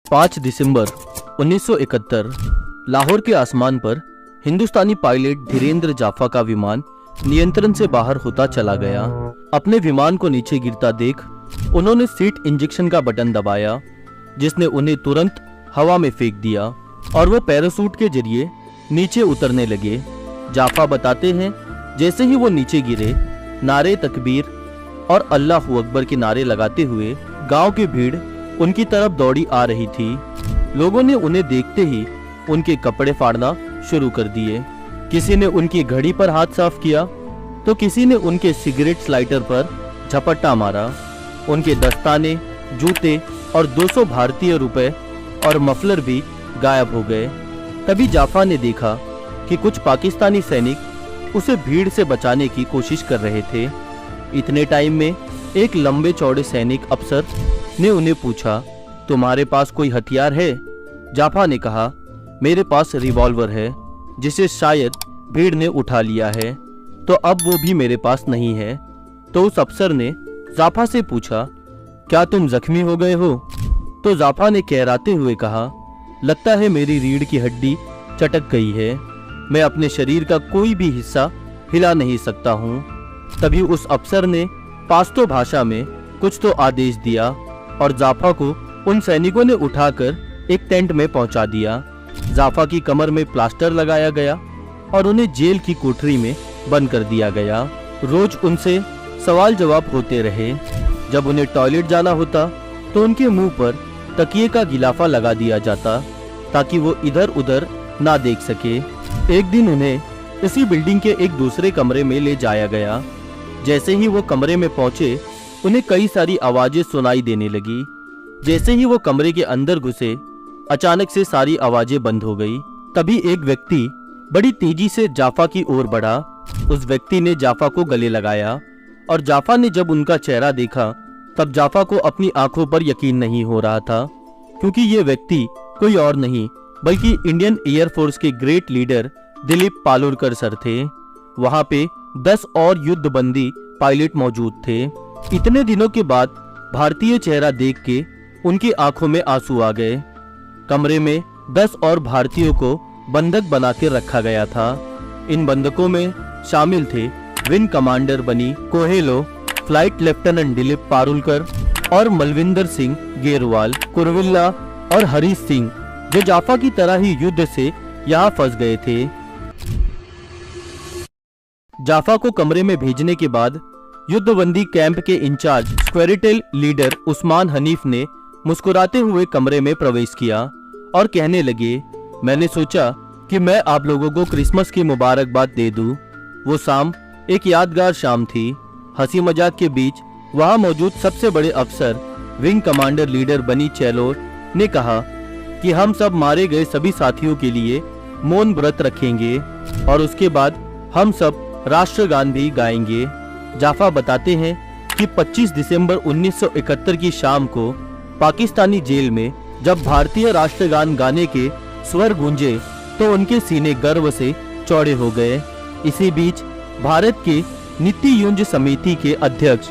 5 दिसंबर 1971 लाहौर के आसमान पर हिंदुस्तानी पायलट धीरेंद्र जाफा का विमान नियंत्रण से बाहर होता चला गया। अपने विमान को नीचे गिरता देख उन्होंने सीट इंजेक्शन का बटन दबाया, जिसने उन्हें तुरंत हवा में फेंक दिया और वो पैराशूट के जरिए नीचे उतरने लगे। जाफा बताते हैं, जैसे ही वो नीचे गिरे, नारे तकबीर और अल्लाह अकबर के नारे लगाते हुए गांव की भीड़ उनकी तरफ दौड़ी आ रही थी। लोगों ने उन्हें देखते ही उनके कपड़े फाड़ना शुरू कर दिए। किसी ने उनकी घड़ी पर हाथ साफ किया तो किसी ने उनके सिगरेट लाइटर पर झपट्टा मारा। उनके दस्ताने, जूते और 200 भारतीय रुपए और मफलर भी गायब हो गए। तभी जाफा ने देखा कि कुछ पाकिस्तानी सैनिक उसे भीड़ से बचाने की कोशिश कर रहे थे। इतने टाइम में एक लंबे चौड़े सैनिक अफसर ने उन्हें पूछा, तुम्हारे पास कोई हथियार है? जाफा ने कहा, मेरे पास रिवॉल्वर है, जिसे शायद भीड़ ने उठा लिया है, तो अब वो भी मेरे पास नहीं है। तो उस अफसर ने जाफा से पूछा, क्या तुम जख्मी हो गए हो? तो जाफा ने कहराते हुए कहा, लगता है मेरी रीढ़ की हड्डी चटक गई है, मैं अपने शरीर का कोई भी हिस्सा हिला नहीं सकता हूँ। तभी उस अफसर ने पाश्तो भाषा में कुछ तो आदेश दिया और जाफा को उन सैनिकों ने उठाकर एक टेंट में पहुंचा दिया। जाफा की कमर में प्लास्टर लगाया गया और उन्हें जेल की कोठरी में बंद कर दिया गया। रोज उनसे सवाल जवाब होते रहे। जब उन्हें टॉयलेट जाना होता तो उनके मुंह पर तकिए का गिलाफा लगा दिया जाता ताकि वो इधर उधर ना देख सके। एक दिन उन्हें इसी बिल्डिंग के एक दूसरे कमरे में ले जाया गया। जैसे ही वो कमरे में पहुंचे, उन्हें कई सारी आवाजें सुनाई देने लगी। जैसे ही वो कमरे के अंदर घुसे, अचानक से सारी आवाजें बंद हो गई। तभी एक व्यक्ति बड़ी तेजी से जाफा की ओर बढ़ा। उस व्यक्ति ने जाफा को गले लगाया और जाफा ने जब उनका चेहरा देखा तब जाफा को अपनी आंखों पर यकीन नहीं हो रहा था, क्योंकि ये व्यक्ति कोई और नहीं बल्कि इंडियन एयरफोर्स के ग्रेट लीडर दिलीप पालुरकर सर थे। वहां पे 10 और युद्धबंदी पायलट मौजूद थे। इतने दिनों के बाद भारतीय चेहरा देख के उनकी आंखों में आंसू आ गए। कमरे में 10 और भारतीयों को बंधक बना के रखा गया था। इन बंधकों में शामिल थे विंग कमांडर बनी Coelho, flight lieutenant Dilip Parulkar और मलविंदर सिंह गेरवाल, कुरविल्ला और हरीश सिंह, जो जाफा की तरह ही युद्ध से यहाँ फंस गए थे। जाफा को कमरे में भेजने के बाद युद्धबंदी कैंप के इंचार्ज स्क्वेरिटेल लीडर उस्मान हनीफ ने मुस्कुराते हुए कमरे में प्रवेश किया और कहने लगे, मैंने सोचा कि मैं आप लोगों को क्रिसमस की मुबारकबाद दे दूं। वो शाम एक यादगार शाम थी। हंसी मजाक के बीच वहां मौजूद सबसे बड़े अफसर विंग कमांडर लीडर बनी चैलोर ने कहा कि हम सब मारे गए सभी साथियों के लिए मौन व्रत रखेंगे और उसके बाद हम सब राष्ट्रगान भी गाएंगे। जाफा बताते हैं कि 25 दिसंबर 1971 की शाम को पाकिस्तानी जेल में जब भारतीय राष्ट्रगान गाने के स्वर गूंजे तो उनके सीने गर्व से चौड़े हो गए। इसी बीच भारत के नीति युंज समिति के अध्यक्ष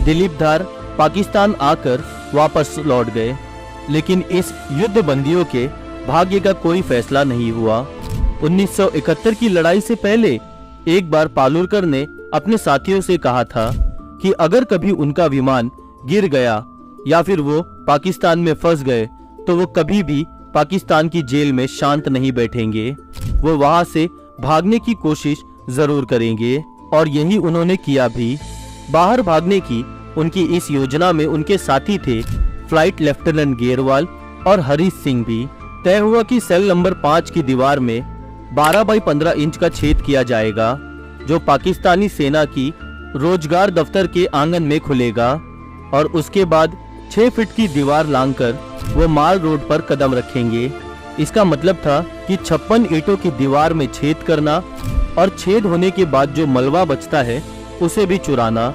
दिलीप धार पाकिस्तान आकर वापस लौट गए, लेकिन इस युद्धबंदियों के भाग्य का कोई फैसला नहीं हुआ। 1971 की लड़ाई से पहले एक बार पालुरकर ने अपने साथियों से कहा था कि अगर कभी उनका विमान गिर गया या फिर वो पाकिस्तान में फंस गए तो वो कभी भी पाकिस्तान की जेल में शांत नहीं बैठेंगे। वो वहां से भागने की कोशिश जरूर करेंगे और यही उन्होंने किया भी। बाहर भागने की उनकी इस योजना में उनके साथी थे फ्लाइट लेफ्टिनेंट गेरवाल और हरीश सिंह भी। तय हुआ कि सेल नंबर 5 की दीवार में 12 बाई 15 इंच का छेद किया जाएगा, जो पाकिस्तानी सेना की रोजगार दफ्तर के आंगन में खुलेगा और उसके बाद 6 फीट की दीवार लांघकर वो माल रोड पर कदम रखेंगे। इसका मतलब था कि 56 ईंटों की दीवार में छेद करना और छेद होने के बाद जो मलबा बचता है उसे भी चुराना।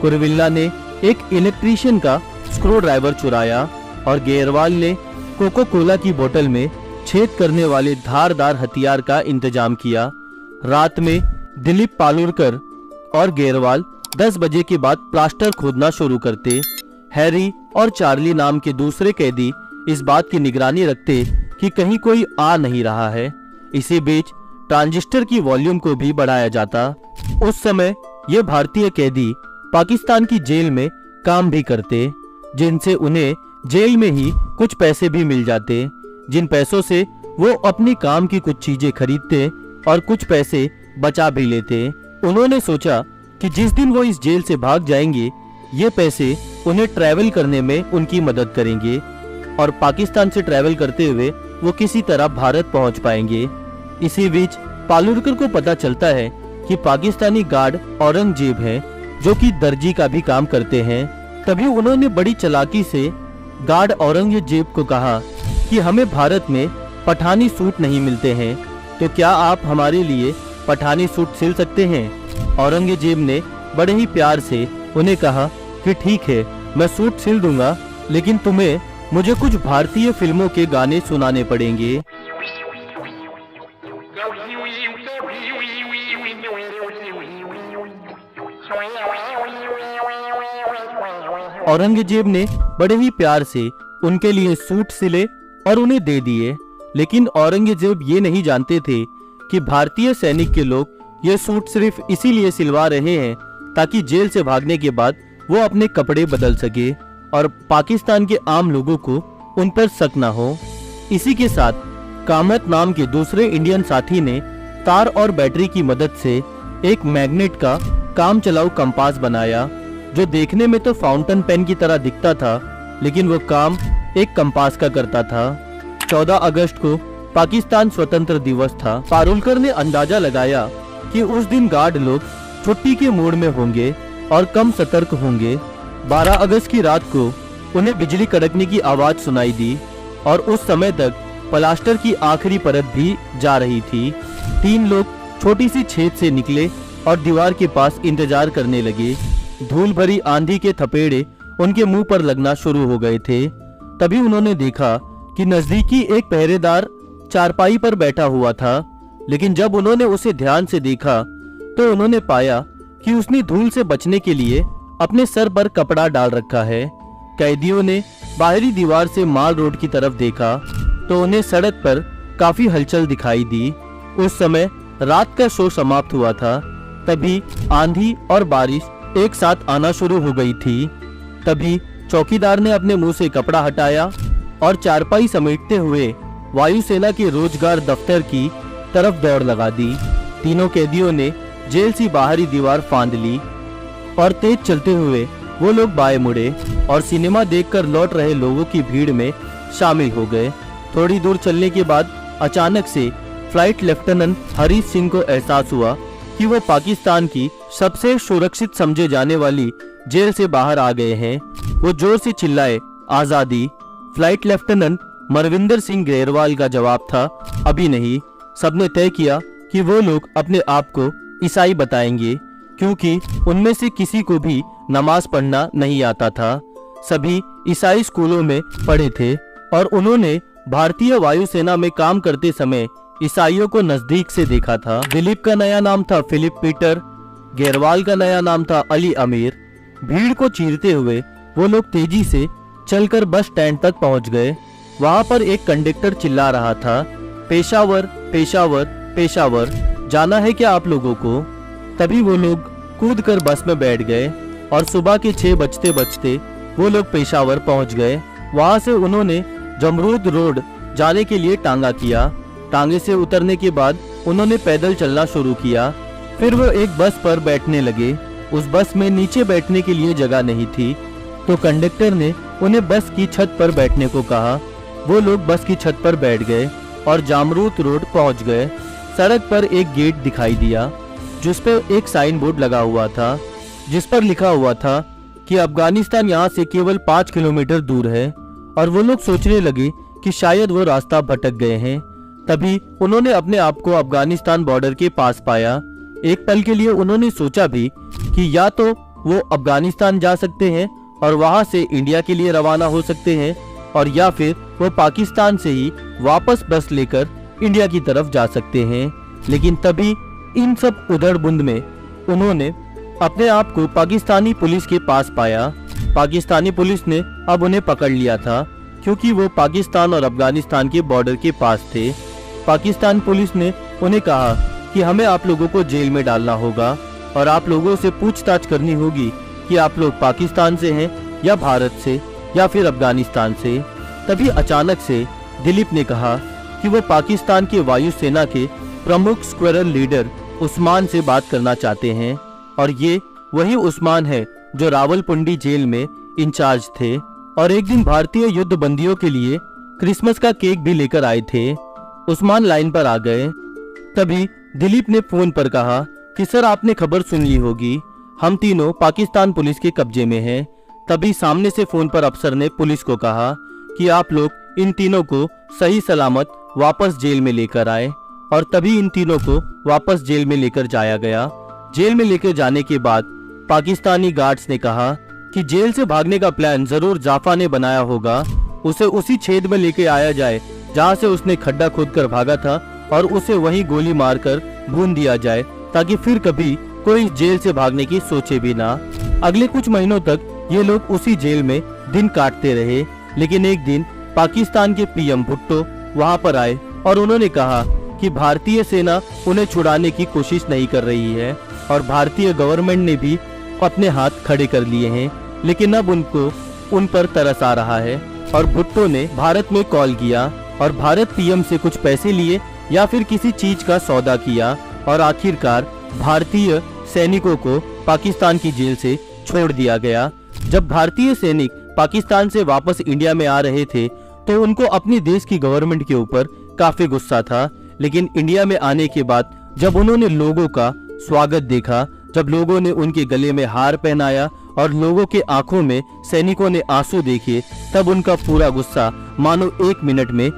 कुरविल्ला ने एक इलेक्ट्रीशियन का स्क्रू ड्राइवर चुराया और गेरवाल ने कोको कोला की बोतल में छेद करने वाले धारदार हथियार का इंतजाम किया। रात में दिलीप पालुरकर और गेरवाल 10 बजे के बाद प्लास्टर खोदना शुरू करते। हैरी और चार्ली नाम के दूसरे कैदी इस बात की निगरानी रखते कि कहीं कोई आ नहीं रहा है। इसी बीच ट्रांजिस्टर की वॉल्यूम को भी बढ़ाया जाता। उस समय ये भारतीय कैदी पाकिस्तान की जेल में काम भी करते, जिनसे उन्हें जेल में ही कुछ पैसे भी मिल जाते, जिन पैसों से वो अपनी काम की कुछ चीजें खरीदते और कुछ पैसे बचा भी लेते। उन्होंने सोचा कि जिस दिन वो इस जेल से भाग जाएंगे, ये पैसे उन्हें ट्रैवल करने में उनकी मदद करेंगे और पाकिस्तान से ट्रैवल करते हुए वो किसी तरह भारत पहुंच पाएंगे। इसी बीच पालुरकर को पता चलता है कि पाकिस्तानी गार्ड औरंगजेब हैं, जो कि दर्जी का भी काम करते हैं। तभी उन्होंने बड़ी चालाकी से गार्ड औरंगजेब को कहा कि हमें भारत में पठानी सूट नहीं मिलते हैं, तो क्या आप हमारे लिए पठानी सूट सिल सकते हैं। औरंगजेब ने बड़े ही प्यार से उन्हें कहा कि ठीक है, मैं सूट सिल दूंगा, लेकिन तुम्हें मुझे कुछ भारतीय फिल्मों के गाने सुनाने पड़ेंगे। औरंगजेब ने बड़े ही प्यार से उनके लिए सूट सिले और उन्हें दे दिए, लेकिन औरंगजेब ये नहीं जानते थे कि भारतीय सैनिक के लोग ये सूट सिर्फ इसीलिए सिलवा रहे हैं ताकि जेल से भागने के बाद वो अपने कपड़े बदल सके और पाकिस्तान के आम लोगों को उन पर शक न हो। इसी के साथ कामत नाम के दूसरे इंडियन साथी ने तार और बैटरी की मदद से एक मैग्नेट का काम चलाऊ कंपास बनाया, जो देखने में तो फाउंटेन पेन की तरह दिखता था, लेकिन वो काम एक कंपास का करता था। 14 अगस्त को पाकिस्तान स्वतंत्र दिवस था। पारुलकर ने अंदाजा लगाया कि उस दिन गार्ड लोग छुट्टी के मूड में होंगे और कम सतर्क होंगे। 12 अगस्त की रात को उन्हें बिजली कड़कने की आवाज सुनाई दी और उस समय तक प्लास्टर की आखिरी परत भी जा रही थी। 3 लोग छोटी सी छेद से निकले और दीवार के पास इंतजार करने लगे। धूल भरी आंधी के थपेड़े उनके मुंह पर लगना शुरू हो गए थे। तभी उन्होंने देखा कि नजदीकी एक पहरेदार चारपाई पर बैठा हुआ था, लेकिन जब उन्होंने उसे ध्यान से देखा तो उन्होंने पाया कि उसने धूल से बचने के लिए अपने सर पर कपड़ा डाल रखा है। कैदियों ने बाहरी दीवार से माल रोड की तरफ देखा तो उन्हें सड़क पर काफी हलचल दिखाई दी। उस समय रात का शो समाप्त हुआ था। तभी आंधी और बारिश एक साथ आना शुरू हो गई थी। तभी चौकीदार ने अपने मुंह से कपड़ा हटाया और चारपाई समेटते हुए वायुसेना के रोजगार दफ्तर की तरफ दौड़ लगा दी। तीनों कैदियों ने जेल की बाहरी दीवार फांद ली और तेज चलते हुए वो लोग बाएं मुड़े और सिनेमा देखकर लौट रहे लोगों की भीड़ में शामिल हो गए। थोड़ी दूर चलने के बाद अचानक से फ्लाइट लेफ्टिनेंट हरीश सिंह को एहसास हुआ कि वो पाकिस्तान की सबसे सुरक्षित समझे जाने वाली जेल से बाहर आ गए हैं। वो जोर से चिल्लाए, आजादी। फ्लाइट लेफ्टिनेंट मरविंदर सिंह ग्रेरवाल का जवाब था, अभी नहीं। सबने तय किया कि वो लोग अपने आप को ईसाई बताएंगे, क्योंकि उनमें से किसी को भी नमाज पढ़ना नहीं आता था। सभी ईसाई स्कूलों में पढ़े थे और उन्होंने भारतीय वायुसेना में काम करते समय ईसाइयों को नजदीक से देखा था। दिलीप का नया नाम था फिलिप पीटर, ग्रेरवाल का नया नाम था अली अमीर। भीड़ को चीरते हुए वो लोग तेजी से चलकर बस स्टैंड तक पहुंच गए। वहां पर एक कंडक्टर चिल्ला रहा था, पेशावर पेशावर पेशावर, जाना है क्या आप लोगों को। तभी वो लोग कूदकर बस में बैठ गए और सुबह के 6 बजते बजते वो लोग पेशावर पहुंच गए। वहां से उन्होंने जमरूद रोड जाने के लिए टांगा किया। टांगे से उतरने के बाद उन्होंने पैदल चलना शुरू किया। फिर वो एक बस पर बैठने लगे। उस बस में नीचे बैठने के लिए जगह नहीं थी, तो कंडक्टर ने उन्हें बस की छत पर बैठने को कहा। वो लोग बस की छत पर बैठ गए और जामरूद रोड पहुंच गए। सड़क पर एक गेट दिखाई दिया, जिस पर एक साइन बोर्ड लगा हुआ था, जिस पर लिखा हुआ था कि अफगानिस्तान यहाँ से केवल 5 किलोमीटर दूर है। और वो लोग सोचने लगे कि शायद वो रास्ता भटक गए हैं। तभी उन्होंने अपने आप को अफगानिस्तान बॉर्डर के पास पाया। एक पल के लिए उन्होंने सोचा भी कि या तो वो अफगानिस्तान जा सकते हैं और वहां से इंडिया के लिए रवाना हो सकते हैं, और या फिर वो पाकिस्तान से ही वापस बस लेकर इंडिया की तरफ जा सकते हैं। लेकिन तभी इन सब उधड़-बुंद में उन्होंने अपने आप को पाकिस्तानी पुलिस के पास पाया। पाकिस्तानी पुलिस ने अब उन्हें पकड़ लिया था, क्योंकि वो पाकिस्तान और अफगानिस्तान के बॉर्डर के पास थे। पाकिस्तान पुलिस ने उन्हें कहा कि हमें आप लोगों को जेल में डालना होगा और आप लोगों से पूछताछ करनी होगी कि आप लोग पाकिस्तान से हैं या भारत से या फिर अफगानिस्तान से। तभी अचानक से दिलीप ने कहा कि वो पाकिस्तान की वायुसेना के प्रमुख स्क्वाड्रन लीडर उस्मान से बात करना चाहते हैं और ये वही उस्मान है जो रावलपिंडी जेल में इंचार्ज थे और एक दिन भारतीय युद्ध बंदियों के लिए क्रिसमस का केक भी लेकर आए थे। उस्मान लाइन पर आ गए। तभी दिलीप ने फोन पर कहा कि सर आपने खबर सुन ली होगी, हम तीनों पाकिस्तान पुलिस के कब्जे में हैं। तभी सामने से फोन पर अफसर ने पुलिस को कहा कि आप लोग इन तीनों को सही सलामत वापस जेल में लेकर आए और तभी इन तीनों को वापस जेल में लेकर जाया गया। जेल में लेकर जाने के बाद पाकिस्तानी गार्ड्स ने कहा कि जेल से भागने का प्लान जरूर जाफा ने बनाया होगा, उसे उसी छेद में लेके आया जाए जहां से उसने खड्डा खोदकर भागा था और उसे वहीं गोली मारकर भून दिया जाए ताकि फिर कभी कोई जेल से भागने की सोचे भी ना। अगले कुछ महीनों तक ये लोग उसी जेल में दिन काटते रहे, लेकिन एक दिन पाकिस्तान के पीएम भुट्टो वहां पर आए और उन्होंने कहा कि भारतीय सेना उन्हें छुड़ाने की कोशिश नहीं कर रही है और भारतीय गवर्नमेंट ने भी अपने हाथ खड़े कर लिए हैं, लेकिन अब उनको उन पर तरस आ रहा है। और भुट्टो ने भारत में कॉल किया और भारत पीएम से कुछ पैसे लिए या फिर किसी चीज का सौदा किया और आखिरकार भारतीय सैनिकों को पाकिस्तान की जेल से छोड़ दिया गया। जब भारतीय सैनिक पाकिस्तान से वापस इंडिया में आ रहे थे तो उनको अपने देश की गवर्नमेंट के ऊपर काफी गुस्सा था, लेकिन इंडिया में आने के बाद जब उन्होंने लोगों का स्वागत देखा, जब लोगों ने उनके गले में हार पहनाया और लोगों के आंखों में सैनिकों ने आंसू देखे, तब उनका पूरा गुस्सा मानो एक मिनट में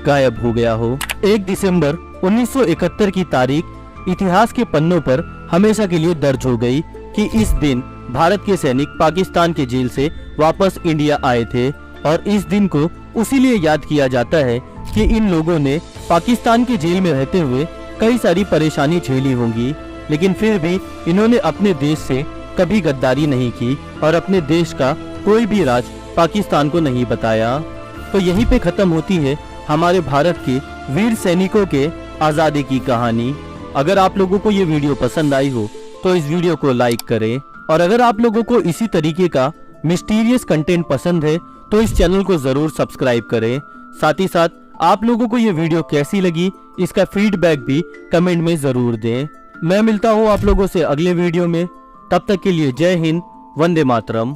गायब हो गया हो। 1 दिसंबर 1971 की तारीख इतिहास के पन्नों पर हमेशा के लिए दर्ज हो गई कि इस दिन भारत के सैनिक पाकिस्तान के जेल से वापस इंडिया आए थे और इस दिन को उसीलिए याद किया जाता है कि इन लोगों ने पाकिस्तान के जेल में रहते हुए कई सारी परेशानी झेली होंगी, लेकिन फिर भी इन्होंने अपने देश से कभी गद्दारी नहीं की और अपने देश का कोई भी राज पाकिस्तान को नहीं बताया। तो यहीं पे खत्म होती है हमारे भारत के वीर सैनिकों के आजादी की कहानी। अगर आप लोगों को ये वीडियो पसंद आई हो तो इस वीडियो को लाइक करें और अगर आप लोगों को इसी तरीके का मिस्टीरियस कंटेंट पसंद है तो इस चैनल को जरूर सब्सक्राइब करें। साथ ही साथ आप लोगों को ये वीडियो कैसी लगी इसका फीडबैक भी कमेंट में जरूर दें। मैं मिलता हूँ आप लोगों से अगले वीडियो में, तब तक के लिए जय हिंद, वंदे मातरम।